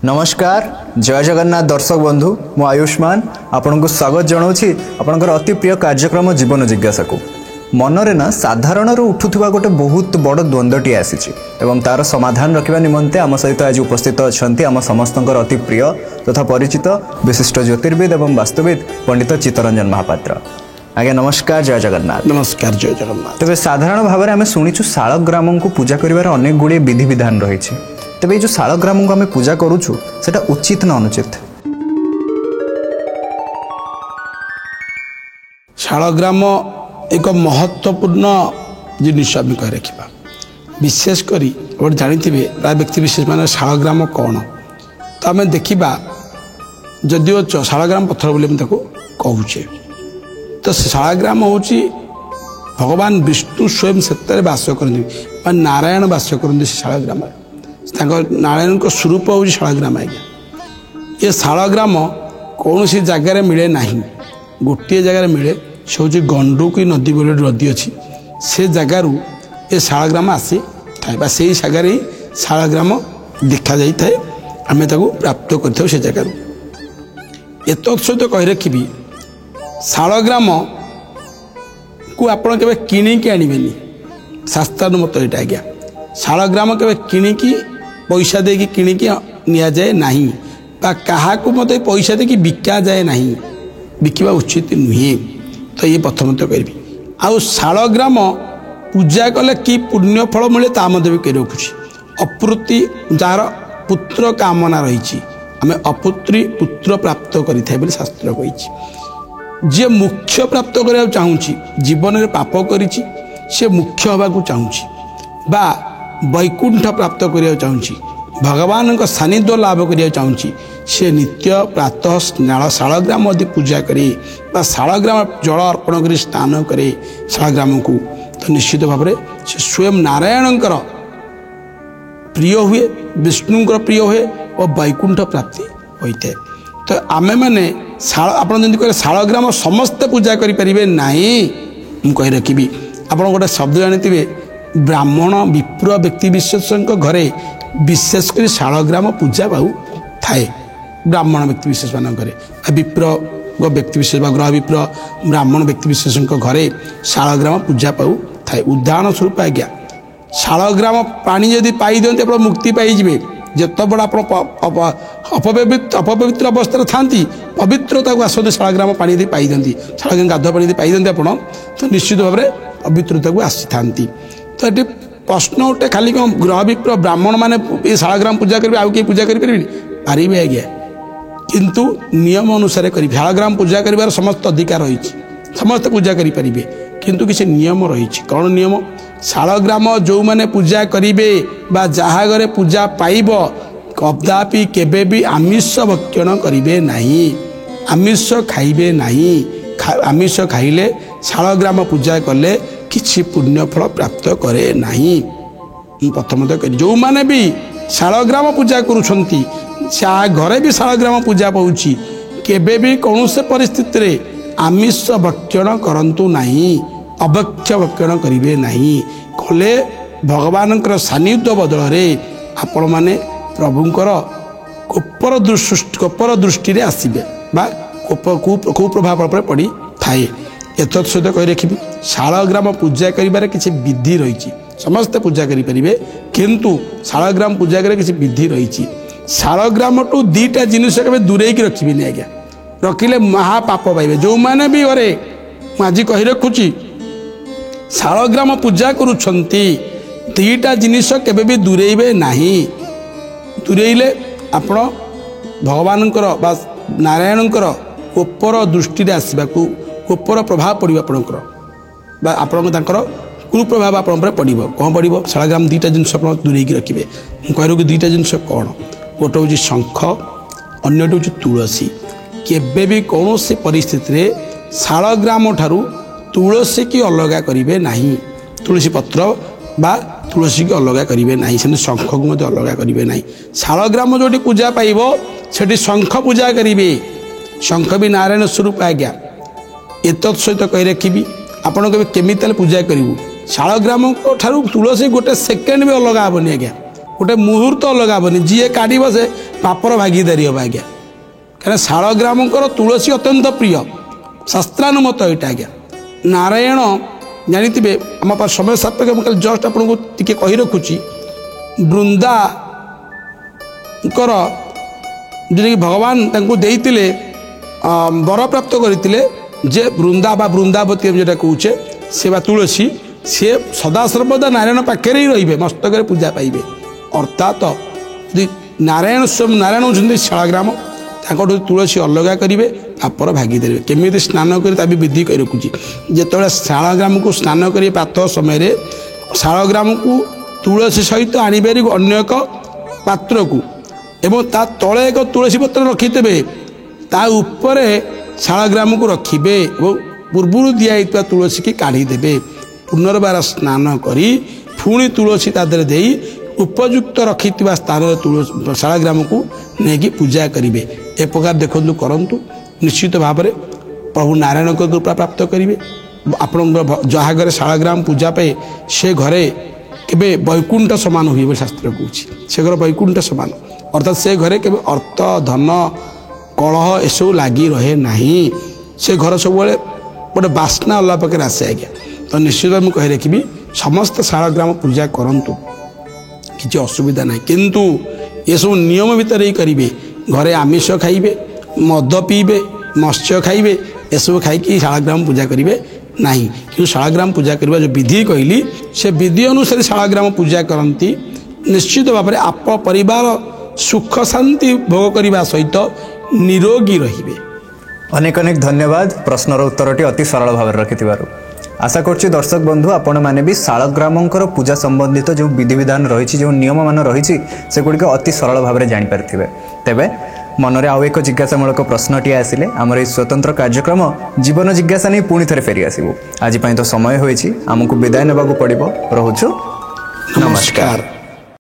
नमस्कार जय जगन्नाथ दर्शक बंधु मु आयुष्मान आपण को स्वागत जनाऊँगी आपणकर अति प्रिय कार्यक्रम जीवन जिज्ञासा को मनरे ना साधारण उठुवा गोटे बहुत बड़ द्वंद्वटी आसी तार समाधान रखा निमंते आम सहित आज उपस्थित अच्छा आम समस्त अति प्रिय तथा परिचित विशिष्ट ज्योतिर्विद एवं वास्तुविद पंडित चित्तरंजन महापात्र। आज्ञा नमस्कार जय जगन्नाथ। नमस्कार जय जगन्नाथ। तेज साधारण भाव में आम शुणीचु शालग्राम को पूजा कर अनेक गुड़े विधि विधान रही तेज जो शालग्राम को आम पूजा करुचु सेटा उचित ना अनुचित? शालग्राम एक महत्वपूर्ण जिनिस आम कह रखा विशेषकर जानते प्राय व्यक्ति विशेष मान शालग्राम कौन तो आम देखा जदिव शालग्राम पत्थर बोले कहूचे तो शालग्राम हूँ भगवान विष्णु स्वयं से बास करते नारायण बास करते शालग्राम नारायण को स्वरूप हूँ शालग्राम। आज्ञा ये शालग्राम कौन सी जगार मिले ना गोटे जगार मिले से हूँ गंडुकी नदी बोले नदी अच्छी से जगार ये शालग्राम आसी था से जगार ही शालग्राम देखा जाए आम प्राप्त कर जगार एत सहित कही रखी शालग्राम को आपण के किणिकी आनबेनि शास्त्रानुमत यहाँ। आज्ञा शालग्राम के किणिकी पैसा देकी किणिकी निया जाए नहीं क्या मत पैसा देकी बिका जाए नहीं बिकवा उचित नुहे तो ये प्रथम तो करी आउ शालग्राम पूजा कले कि पुण्य फल मिले ता भी कही रखुची अपुत्री जार पुत्र कामना रही आम अपुत्री पुत्र प्राप्त करें शास्त्र कही जे मुख्य प्राप्त करने चाहूँगी जीवन में पाप करी से मुख्य हवा चाहूँगी बा वैकुंठ प्राप्त करने चाहूँगी भगवान का सानिध्य लाभ करने चाहूँगी से नित्य प्रातः शालग्राम आदि पूजा करे शालग्राम जल अर्पण कर स्नान करे शालग्राम को तो निश्चित भाव में से स्वयं नारायण प्रिय हुए विष्णु प्रिय हुए और वैकुंठ प्राप्ति होता है। तो आमे मैंने आप शालग्राम समस्ते पूजा करें ना कही रखी आप गोटे शब्द जानते ब्राह्मण विप्र व्यक्ति विशेष घरे विशेषकर शालग्राम पूजा पाऊ थाए ब्राह्मण व्यक्ति विशेष मान घरे विप्र व्यक्ति विशेष ग्रह विप्र ब्राह्मण व्यक्ति विशेष घरे शालग्राम पूजा पाऊ थाए। उदाहरण स्वरूप आज्ञा शालग्राम पानी जदि पाई दिखते आप मुक्ति पाइबे जिते बड़ा अपवित्र अवस्था था पवित्रता को आसते शालग्राम पानी दी पाई दिखती शालग्राम गाधुआ पानी दी पाई दिखते आप तो निश्चित भाव में पवित्रता को आसी था। तो ये प्रश्न उठे खाली कौन ग्रह विप्र ब्राह्मण मैंने शालग्राम पूजा करेंगे आउ किए पूजा करें पारे आज्ञा किंतु नियम अनुसार कर शालग्राम पूजा कर समस्त अधिकार रही समस्त पूजा करें किंतु किसी नियम रही कौन नियम शालग्राम जो मैंने पूजा करेंगे जहाँ घरे पूजा पाइब कदापि केबे भी आमिष भक्षण करेंगे नहीं आमिष खाइबे नहीं आमिष खाइले शालग्राम पूजा कले किसी पुण्य फल प्राप्त करे नहीं। प्रथम तो जो मैंने भी शालग्राम पूजा करुछंती घरे भी शालग्राम पूजा पाऊँची केबे भी कौन से परिस्थिति रे आमिष भक्षण करंतु नहीं अभक्ष्य भक्षण करेंगे नहीं कले भगवान सानिध्य बदल आपण मैंने प्रभुंकर कोपर दृष्टि आसबे कुप्रभाव पर पड़ी थाए। एत सहित कही रखी शालग्राम पूजा कर किसी विधि रही समस्ते पूजा करें किंतु शालग्राम पूजा कर किसी विधि रही शालग्राम टू दीटा जिनिस के दूरे रखी आज्ञा रखिले महापाप पाइबे जो मैंने भी घरे आज कही रखुची शालग्राम पूजा करुछंती दीटा जिनिस केबे भी दूरेबे नहीं दूरेले आपण भगवान नारायण कोपर दृष्टि आसवा कोपर प्रभाव पड़ो आपंकर कुप्रभाव आप पड़ो कौन पड़ो शालग्राम दीटा जिनस दूरे रखिए कह कि दीटा जिनस कौन गोटे हूँ शंख अन्यटे हूँ तुलसी केबे भी कौन से परिस्थिति शालग्राम ठारू तुलसी की अलगा करेंगे नहीं तुलसी पत्र बा तुलसी की अलगा करेंगे नहीं से शंख को मत अलगा करेंगे नहीं शालग्राम जो पूजा पाइब से शंख पूजा करेंगे शंख भी नारायण स्वरूप आज्ञा एत सहित कही रखी आपण केमी पूजा करूँ शालग्राम ठारू तुलसी गोटे सेकेंड भी अलग हेनी आज्ञा गोटे मुहूर्त अलग हेनी जी काढ़ से ପାପର ଭାଗିଦାରୀ ହେବ ଆଜ୍ଞା। କାରଣ ଶାଳଗ୍ରାମଙ୍କର ତୁଳସୀ ଅତ୍ୟନ୍ତ ପ୍ରିୟ, ଶାସ୍ତ୍ରାନୁମତ ଏଇଟା ଆଜ୍ଞା। ନାରାୟଣ ଜାଣିଥିବେ, ଆମ ସମୟ ସାପେକ୍ଷ ମୁଁ ଖାଲି ଜଷ୍ଟ ଆପଣଙ୍କୁ ଟିକେ କହି ରଖୁଛି। ବୃନ୍ଦାଙ୍କର ଯେଉଁଟାକି ଭଗବାନ ତାଙ୍କୁ ଦେଇଥିଲେ, ବରପ୍ରାପ୍ତ କରିଥିଲେ ଯେ ବୃନ୍ଦା ବା ବୃନ୍ଦାବତୀ ଯେଉଁଟା କହୁଛେ, ସେ ବା ତୁଳସୀ, ସେ ସଦାସର୍ବଦା ନାରାୟଣ ପାଖରେ ହିଁ ରହିବେ, ମସ୍ତକରେ ପୂଜା ପାଇବେ। ଅର୍ଥାତ୍ ଯଦି ନାରାୟଣ ହେଉଛନ୍ତି ଶାଳଗ୍ରାମ, ତାଙ୍କଠୁ ତୁଳସୀ ଅଲଗା କରିବେ, ପାପର ଭାଗିଦାରିବେ। କେମିତି ସ୍ନାନ କରି ତା ବି ବିଧି କରି ରଖୁଛି। ଯେତେବେଳେ ଶାଳଗ୍ରାମକୁ ସ୍ନାନ କରିବେ ପ୍ରାତଃ ସମୟରେ, ଶାଳଗ୍ରାମକୁ ତୁଳସୀ ସହିତ ଆଣିବାରି ଅନ୍ୟ ଏକ ପାତ୍ରକୁ, ଏବଂ ତା ତଳେ ଏକ ତୁଳସୀ ପତ୍ର ରଖିଦେବେ, ତା ଉପରେ ଶାଳଗ୍ରାମକୁ ରଖିବେ ଏବଂ ପୂର୍ବରୁ ଦିଆହେଇଥିବା ତୁଳସୀକି କାଢ଼ିଦେବେ। ପୁନର୍ବାର ସ୍ନାନ କରି ପୁଣି ତୁଳସୀ ତା ଦେହରେ ଦେଇ ଉପଯୁକ୍ତ ରଖିଥିବା ସ୍ଥାନରେ ଶାଳଗ୍ରାମକୁ ନେଇକି ପୂଜା କରିବେ। ଏ ପ୍ରକାର ଦେଖନ୍ତୁ କରନ୍ତୁ, ନିଶ୍ଚିତ ଭାବରେ ପ୍ରଭୁ ନାରାୟଣଙ୍କ କୃପା ପ୍ରାପ୍ତ କରିବେ। ଆପଣଙ୍କର ଯାହା ଘରେ ଶାଳଗ୍ରାମ ପୂଜା ପାଏ, ସେ ଘରେ କେବେ ବୈକୁଣ୍ଠ ସମାନ ହୁଏ ବୋଲି ଶାସ୍ତ୍ର କହୁଛି। ସେ ଘର ବୈକୁଣ୍ଠ ସମାନ, ଅର୍ଥାତ୍ ସେ ଘରେ କେବେ ଅର୍ଥ, ଧନ, କଳହ ଏସବୁ ଲାଗି ରହେ ନାହିଁ। ସେ ଘର ସବୁବେଳେ ଗୋଟେ ବାସ୍ନା ଅଲଗା ପାଖରେ ଆସେ ଆଜ୍ଞା। ତ ନିଶ୍ଚିତ ମୁଁ କହି ରଖିବି, ସମସ୍ତ ଶାଳଗ୍ରାମ ପୂଜା କରନ୍ତୁ, କିଛି ଅସୁବିଧା ନାହିଁ। କିନ୍ତୁ ଏସବୁ ନିୟମ ଭିତରେ ହିଁ କରିବେ। ଘରେ ଆମିଷ ଖାଇବେ, ମଦ ପିଇବେ, ମତ୍ସ୍ୟ ଖାଇବେ, ଏସବୁ ଖାଇକି ଶାଳଗ୍ରାମ ପୂଜା କରିବେ ନାହିଁ। କିନ୍ତୁ ଶାଳଗ୍ରାମ ପୂଜା କରିବା ଯେଉଁ ବିଧି କହିଲି, ସେ ବିଧି ଅନୁସାରେ ଶାଳଗ୍ରାମ ପୂଜା କରନ୍ତି, ନିଶ୍ଚିତ ଭାବରେ ଆପ ପରିବାର ସୁଖ ଶାନ୍ତି ଭୋଗ କରିବା ସହିତ ନିରୋଗୀ ରହିବେ। ଅନେକ ଅନେକ ଧନ୍ୟବାଦ ପ୍ରଶ୍ନର ଉତ୍ତରଟି ଅତି ସରଳ ଭାବରେ ରଖିଥିବାରୁ। ଆଶା କରୁଛି ଦର୍ଶକ ବନ୍ଧୁ ଆପଣମାନେ ବି ଶାଳଗ୍ରାମଙ୍କର ପୂଜା ସମ୍ବନ୍ଧିତ ଯେଉଁ ବିଧିବିଧାନ ରହିଛି, ଯେଉଁ ନିୟମମାନ ରହିଛି, ସେଗୁଡ଼ିକ ଅତି ସରଳ ଭାବରେ ଜାଣିପାରିଥିବେ। ତେବେ ମନରେ ଆଉ ଏକ ଜିଜ୍ଞାସାମୂଳକ ପ୍ରଶ୍ନଟିଏ ଆସିଲେ ଆମର ଏହି ସ୍ୱତନ୍ତ୍ର କାର୍ଯ୍ୟକ୍ରମ ଜୀବନ ଜିଜ୍ଞାସା ନେଇ ପୁଣି ଥରେ ଫେରି ଆସିବୁ। ଆଜି ପାଇଁ ତ ସମୟ ହୋଇଛି, ଆମକୁ ବିଦାୟ ନେବାକୁ ପଡ଼ିବ। ରହୁଛୁ, ନମସ୍କାର।